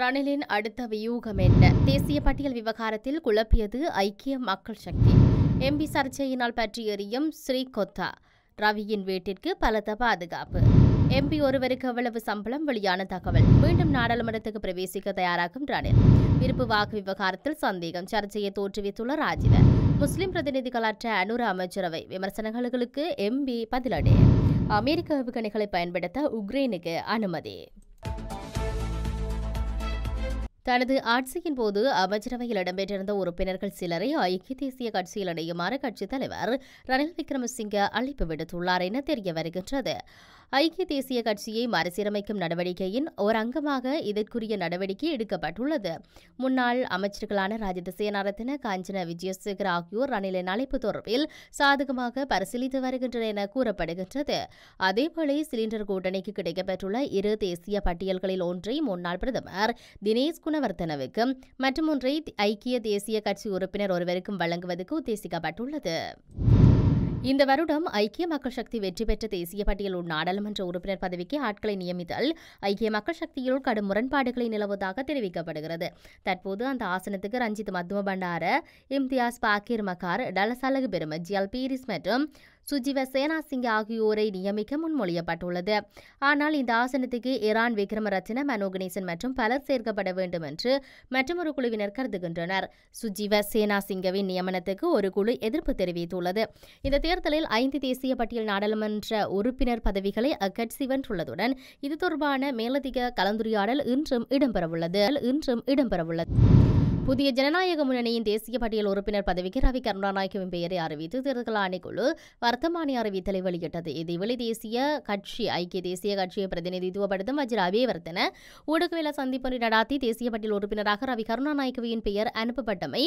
ரணிலின் அடுத்த வியூகம் என்ன? தேசிய பட்டியல் விவகாரத்தில் குழப்பியது ஐக்கிய மக்கள் சக்தி. எம்பி சர்ச்சையினால் பற்றி எறியும் ஸ்ரீகொத்தா. ரவியின் வீட்டிற்கு பலத்த பாதுகாப்பு. எம்பி ஒருவருக்கு எவ்வளவு சம்பளம்? வெளியான தகவல். மீண்டும் நாடாளுமன்றத்துக்கு பிரவேசிக்க தயாராகும் ரணில். விருப்பு வாக்கு விவகாரத்தில் சந்தேகம். சர்ச்சையை தோற்றுவித்துள்ள ராஜித. முஸ்லிம் பிரதிநிதிகளற்ற அனுர அமைச்சரவை விமர்சனங்களுக்கு எம்பி பதிலடி. அமெரிக்க ஏவுகணைகளை பயன்படுத்த உக்ரைனுக்கு அனுமதி. தனது ஆட்சியின் போது அமைச்சரவையில் இடம்பெற்றிருந்த உறுப்பினர்கள் சிலரை ஐக்கிய தேசிய கட்சியில் இணையுமாறு கட்சித் தலைவர் ரணில் விக்ரமசிங்க அழைப்பு விடுத்துள்ளார் என தெரிய வருகின்றது. ஐக்கிய தேசிய கட்சியை மறுசீரமைக்கும் நடவடிக்கையின் ஒரு அங்கமாக இதற்குரிய நடவடிக்கை எடுக்கப்பட்டுள்ளது. முன்னாள் அமைச்சர்களான ராஜித சேனாரத்ன, காஞ்சன விஜயசேகர் ஆகியோர் ரணிலின் அழைப்பு தொடர்பில் சாதகமாக பரிசீலித்து வருகின்றனர் என கூறப்படுகின்றது. அதேவேளை சிலிண்டர் கூட்டணிக்கு கிடைக்கப்பெற்றுள்ள இரு தேசிய பட்டியல்களில் ஒன்றை முன்னாள் பிரதமர் தினேஷ் குணவர்த்தனவுக்கும் மற்றும் ஒன்றை ஐக்கிய தேசிய கட்சி உறுப்பினர் ஒருவருக்கும் வழங்குவதற்கு உத்தேசிக்கப்பட்டுள்ளது. இந்த வருடம் ஐக்கிய மக்கள் சக்தி வெற்றி பெற்ற தேசிய பட்டியல் நாடாளுமன்ற உறுப்பினர் பதவிக்கு ஆட்களை நியமித்தல் ஐக்கிய மக்கள் சக்தியில் கடும் முரண்பாடுகளை நிலவுவதாக தெரிவிக்கப்படுகிறது. தற்போது அந்த ஆசனத்துக்கு ரஞ்சித் மத்தும பண்டார, இம்தியாஸ் பாக்கீர் மக்கார், டலசலகு பெரும, ஜியல் பீரிஸ் மற்றும் சுஜிவ சேனாசிங்க ஆகியோரை நியமிக்க முன்மொழியப்பட்டுள்ளது. ஆனால் இந்த ஆசனத்துக்கு ஈரான் விக்ரமரத்ன, மனோ கணேசன் மற்றும் பலர் சேர்க்கப்பட வேண்டும் என்று மற்றொரு குழுவினர் கருதுகின்றனர். சுஜிவ சேனாசிங்கவின் நியமனத்துக்கு ஒரு குழு எதிர்ப்பு தெரிவித்துள்ளது. இந்த தேர்தலில் 5 தேசிய பட்டியல் நாடாளுமன்ற உறுப்பினர் பதவிகளை அக்கட்சி வென்றுள்ளதுடன் இது தொடர்பான மேலதிக கலந்துரையாடல் இன்றும் இடம்பெறவுள்ளது. புதிய ஜனநாயக முன்னணியின் தேசிய பட்டியல் உறுப்பினர் பதவிக்கு ரவி கருணாநாயக்கவின் பெயரை அறிவித்து தேர்தல் ஆணைக்குழு வர்த்தமானி அறிவித்தலை வெளியிட்டது. இதேவேளை ஐக்கிய தேசிய கட்சியை பிரதிநிதித்துவப்படுத்தும் வஜ்ர அபேவர்த்தன ஊடகவியல சந்திப்பொன்றை நடாத்தி தேசிய பட்டியல் உறுப்பினராக ரவி கருணாநாயக்கவின் பெயர் அனுப்பப்பட்டமை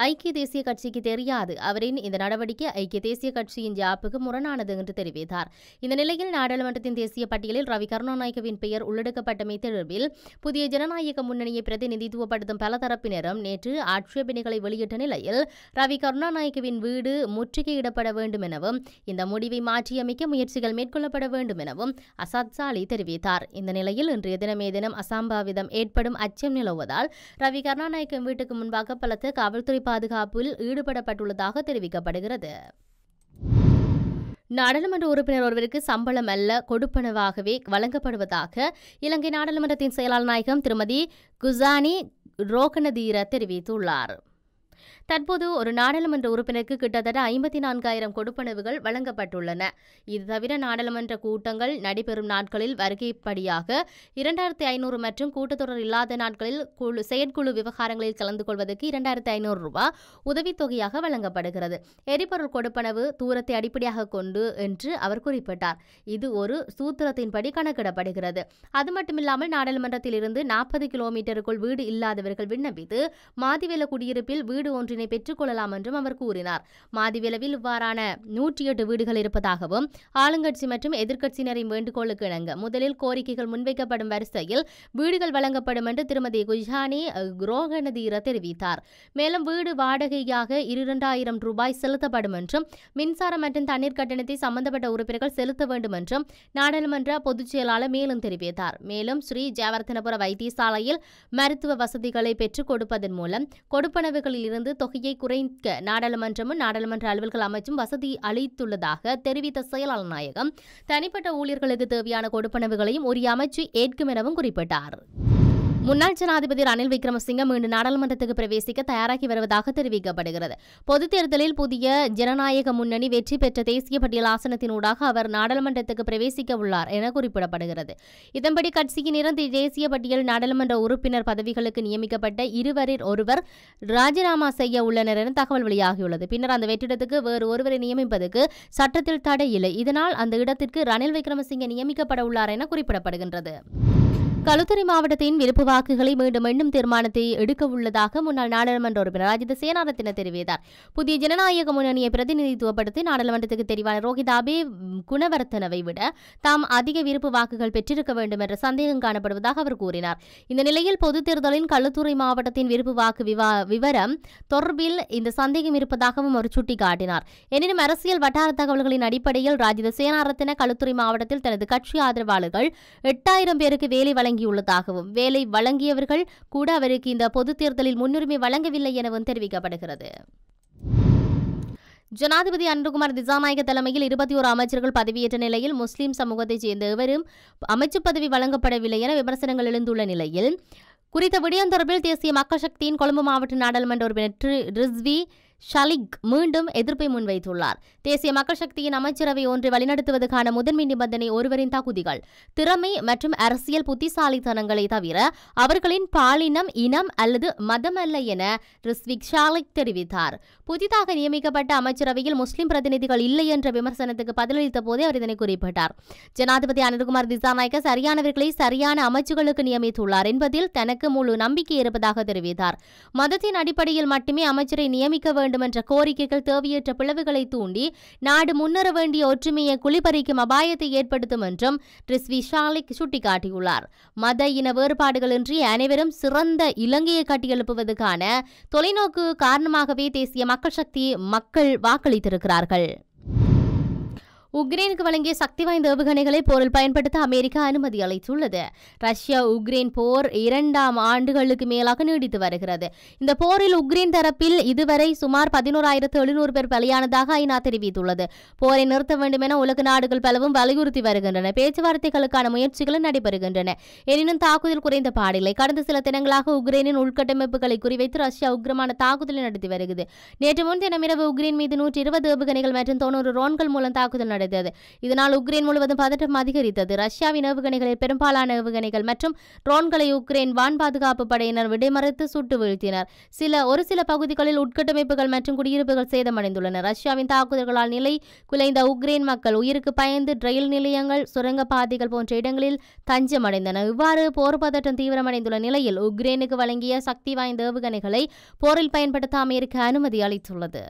ஐக்கிய தேசிய கட்சிக்கு தெரியாது. அவரின் இந்த நடவடிக்கை ஐக்கிய தேசிய கட்சியின் ஜாப்புக்கு முரணானது என்று தெரிவித்தார். இந்த நிலையில் நாடாளுமன்றத்தின் தேசிய பட்டியலில் ரவி கருணாநாயக்கவின் பெயர் உள்ளடக்கப்பட்டமை தொடர்பில் புதிய ஜனநாயக முன்னணியை பிரதிநிதித்துவப்படுத்தும் பல தரப்பினரும் நேற்று ஆட்சேபனைகளை வெளியிட்ட நிலையில் ரவி கருணாநாயக்கவின் வீடு முற்றுகையிடப்பட வேண்டும் எனவும் இந்த முடிவை மாற்றியமைக்க முயற்சிகள் மேற்கொள்ளப்பட வேண்டும் எனவும் அசாத் சாலி தெரிவித்தார். இந்த நிலையில் இன்றைய தினம் அசம்பாவிதம் ஏற்படும் அச்சம் நிலவுவதால் ரவி கருணாநாயக்கவின் வீட்டுக்கு முன்பாக பலத்த காவல்துறை பாதுகாப்பில் ஈடுபடப்பட்டுள்ளதாக தெரிவிக்கப்படுகிறது. நாடாளுமன்ற உறுப்பினர் ஒருவருக்கு சம்பளம் அல்ல கொடுப்பனவாகவே வழங்கப்படுவதாக இலங்கை நாடாளுமன்றத்தின் செயலாளர் நாயகம் திருமதி குசானி ரோகணதீர தெரிவித்துள்ளார். தற்போது ஒரு நாடாளுமன்ற உறுப்பினருக்கு கிட்டத்தட்ட 54,000 கொடுப்பனவுகள் வழங்கப்பட்டுள்ளன. இது தவிர நாடாளுமன்ற கூட்டங்கள் நடைபெறும் நாட்களில் வருகைப்படியாக 2,500 மற்றும் கூட்டத்தொடர் இல்லாத நாட்களில் செயற்குழு விவகாரங்களில் கலந்து கொள்வதற்கு 2,500 ரூபாய் உதவித்தொகையாக வழங்கப்படுகிறது. எரிபொருள் கொடுப்பனவு தூரத்தை அடிப்படையாக கொண்டு என்று அவர் குறிப்பிட்டார். இது ஒரு சூத்திரத்தின்படி கணக்கிடப்படுகிறது. அது மட்டுமில்லாமல் நாடாளுமன்றத்தில் இருந்து 40 கிலோமீட்டருக்குள் வீடு இல்லாதவர்கள் விண்ணப்பித்து மாதிவேல குடியிருப்பில் வீடு ஒன்றினை பெற்றுக் கொள்ளலாம் என்றும் அவர் கூறினார். மாதிவேலவில் இவ்வாறான 108 வீடுகள் இருப்பதாகவும் ஆளுங்கட்சி மற்றும் எதிர்க்கட்சியினரின் வேண்டுகோளுக்கு இணங்க முதலில் கோரிக்கைகள் முன்வைக்கப்படும் வரிசையில் வீடுகள் வழங்கப்படும் என்று திருமதி குஜானி ரோகணதீர தெரிவித்தார். மேலும் வீடு வாடகையாக 2,000 ரூபாய் செலுத்தப்படும் என்றும் மின்சாரம் மற்றும் தண்ணீர் கட்டணத்தை சம்பந்தப்பட்ட உறுப்பினர்கள் செலுத்த வேண்டும் என்றும் நாடாளுமன்ற பொதுச் செயலாளர் மேலும் தெரிவித்தார். மேலும் ஸ்ரீ ஜெயவர்தனபுர வைத்தியசாலையில் மருத்துவ வசதிகளை பெற்றுக் கொடுப்பதன் மூலம் கொடுப்பனவுகளில் இருந்து தொகையை குறைக்க நாடாளுமன்றமும் நாடாளுமன்ற அலுவல்கள் அமைச்சும் வசதி அளித்துள்ளதாக தெரிவித்த செயலாளர் நாயகம் தனிப்பட்ட ஊழியர்களுக்கு தேவையான கொடுப்பனவுகளையும் ஒரு அமைச்சு ஏற்கும் எனவும் குறிப்பிட்டார். முன்னாள் ஜனாதிபதி ரணில் விக்ரமசிங்க மீண்டும் நாடாளுமன்றத்துக்கு பிரவேசிக்க தயாராகி வருவதாக தெரிவிக்கப்படுகிறது. பொதுத் தேர்தலில் புதிய ஜனநாயக முன்னணி வெற்றி பெற்ற தேசிய பட்டியல் ஆசனத்தினூடாக அவர் நாடாளுமன்றத்துக்கு பிரவேசிக்க உள்ளார் என குறிப்பிடப்படுகிறது. இதன்படி கட்சியின் 2 தேசிய பட்டியல் நாடாளுமன்ற உறுப்பினர் பதவிகளுக்கு நியமிக்கப்பட்ட இருவரில் ஒருவர் ராஜினாமா செய்ய உள்ளனர் என தகவல் வெளியாகியுள்ளது. பின்னர் அந்த வெற்றிடத்துக்கு வேறு ஒருவரை நியமிப்பதற்கு சட்டத்தில் தடை இல்லை. இதனால் அந்த இடத்திற்கு ரணில் விக்ரமசிங்க நியமிக்கப்பட உள்ளார் என குறிப்பிடப்படுகின்றது. களுத்துறை மாவட்டத்தின் விருப்பு வாக்குகளை மீண்டும் தீர்மானத்தை எடுக்க உள்ளதாக முன்னாள் நாடாளுமன்ற உறுப்பினர் ராஜித சேனாரத்ன தெரிவித்தார். புதிய ஜனநாயக முன்னணியை பிரதிநிதித்துவப்படுத்தி நாடாளுமன்றத்துக்கு தெரிவான ரோஹிதாபே குணவர்த்தனவை விட தாம் அதிக விருப்பு வாக்குகள் பெற்றிருக்க வேண்டும் என்ற சந்தேகம் காணப்படுவதாக அவர் கூறினார். இந்த நிலையில் பொதுத் தேர்தலின் களுத்துறை மாவட்டத்தின் விருப்பு வாக்கு விவரம் தொடர்பில் இந்த சந்தேகம் இருப்பதாகவும் அவர் சுட்டிக்காட்டினார். எனினும் அரசியல் வட்டார தகவல்களின் அடிப்படையில் ராஜித சேனாரத்ன களுத்துறை மாவட்டத்தில் தனது கட்சி ஆதரவாளர்கள் 8,000 பேருக்கு வேலை வழங்கி வழங்கியுள்ளதாகவும் வேலை வழங்கியவர்கள் கூட அவருக்கு இந்த பொதுத் தேர்தலில் முன்னுரிமை வழங்கவில்லை எனவும் தெரிவிக்கப்படுகிறது. ஜனாதிபதி அனுகுமார் திசாநாயக்க தலைமையில் 21 அமைச்சர்கள் பதவியேற்ற நிலையில் முஸ்லிம் சமூகத்தைச் சேர்ந்த எவரும் அமைச்சு பதவி வழங்கப்படவில்லை என விமர்சனங்கள் எழுந்துள்ள நிலையில் குறித்த விடயம் தொடர்பில் தேசிய மக்கள் சக்தியின் கொழும்பு மாவட்ட நாடாளுமன்ற உறுப்பினர் ரிஸ்வி ஷலிக் மீண்டும் எதிர்ப்பை முன்வைத்துள்ளார். தேசிய மக்கள் சக்தியின் அமைச்சரவை ஒன்றை வழிநடத்துவதற்கான முதன்மை நிபந்தனை ஒருவரின் தகுதிகள், திறமை மற்றும் அரசியல் புத்திசாலித்தனங்களை தவிர அவர்களின் பாலினம், இனம் அல்லது மதம் அல்ல என ரிஸ்விக் ஷாலிக் தெரிவித்தார். புதிதாக நியமிக்கப்பட்ட அமைச்சரவையில் முஸ்லிம் பிரதிநிதிகள் இல்லை என்ற விமர்சனத்துக்கு பதிலளித்த போதே அவர் இதனை குறிப்பிட்டார். ஜனாதிபதி அனுகுமார் திசாநாயக்க சரியானவர்களை சரியான அமைச்சுகளுக்கு நியமித்துள்ளார் என்பதில் தனக்கு முழு நம்பிக்கை இருப்பதாக தெரிவித்தார். மதத்தின் அடிப்படையில் மட்டுமே அமைச்சரை நியமிக்க வேண்டும் என்ற கோரிக்கைகள் தேவையற்ற பிளவுகளை தூண்டி நாடு முன்னேற வேண்டிய ஒற்றுமையை குளிபறிக்கும் அபாயத்தை ஏற்படுத்தும் என்றும் ரிஸ்வி ஷாலிக் சுட்டிக்காட்டியுள்ளார். மத இன வேறுபாடுகளின்றி அனைவரும் சிறந்த இலங்கையை கட்டியெழுப்புவதற்கான தொலைநோக்கு காரணமாகவே தேசிய மக்கள் சக்தி மக்கள் வாக்களித்திருக்கிறார்கள். உக்ரைனுக்கு வழங்கிய சக்தி வாய்ந்த ஏவுகணைகளை போரில் பயன்படுத்த அமெரிக்கா அனுமதி அளித்துள்ளது. ரஷ்யா உக்ரைன் போர் 2 ஆண்டுகளுக்கு மேலாக நீடித்து வருகிறது. இந்த போரில் உக்ரைன் தரப்பில் இதுவரை சுமார் 11,700 பேர் பலியானதாக ஐநா தெரிவித்துள்ளது. போரை நிறுத்த வேண்டும் என உலக நாடுகள் பலவும் வலியுறுத்தி வருகின்றன. பேச்சுவார்த்தைகளுக்கான முயற்சிகளும் நடைபெறுகின்றன. எனினும் தாக்குதல் குறைந்த பாடில்லை. கடந்த சில தினங்களாக உக்ரைனின் உள்கட்டமைப்புகளை குறிவைத்து ரஷ்யா உக்கிரமான தாக்குதலை நடத்தி வருகிறது. நேற்று முன்தினம் இரவு உக்ரைன் மீது 120 ஏவுகணைகள் மற்றும் 90 ட்ரோன்கள் மூலம் தாக்குதல் நடந்தது. இதனால் உக்ரைன் முழுவதும் பதட்டம் அதிகரித்தது. ரஷ்யாவின் ஏவுகணைகளில் பெரும்பாலான ஏவுகணைகள் மற்றும் ட்ரோன்களை உக்ரைன் வான் பாதுகாப்பு படையினர் விடைமறித்து சுட்டு வீழ்த்தினர். ஒரு சில பகுதிகளில் உட்கட்டமைப்புகள் மற்றும் குடியிருப்புகள் சேதமடைந்துள்ளன. ரஷ்யாவின் தாக்குதல்களால் நிலை குலைந்த உக்ரைன் மக்கள் உயிருக்கு பயந்து ரயில் நிலையங்கள், சுரங்கப்பாதைகள் போன்ற இடங்களில் தஞ்சமடைந்தனர். இவ்வாறு போர் பதட்டம் தீவிரமடைந்துள்ள நிலையில் உக்ரைனுக்கு வழங்கிய சக்தி வாய்ந்த ஏவுகணைகளை போரில் பயன்படுத்த அமெரிக்கா அனுமதி அளித்துள்ளது.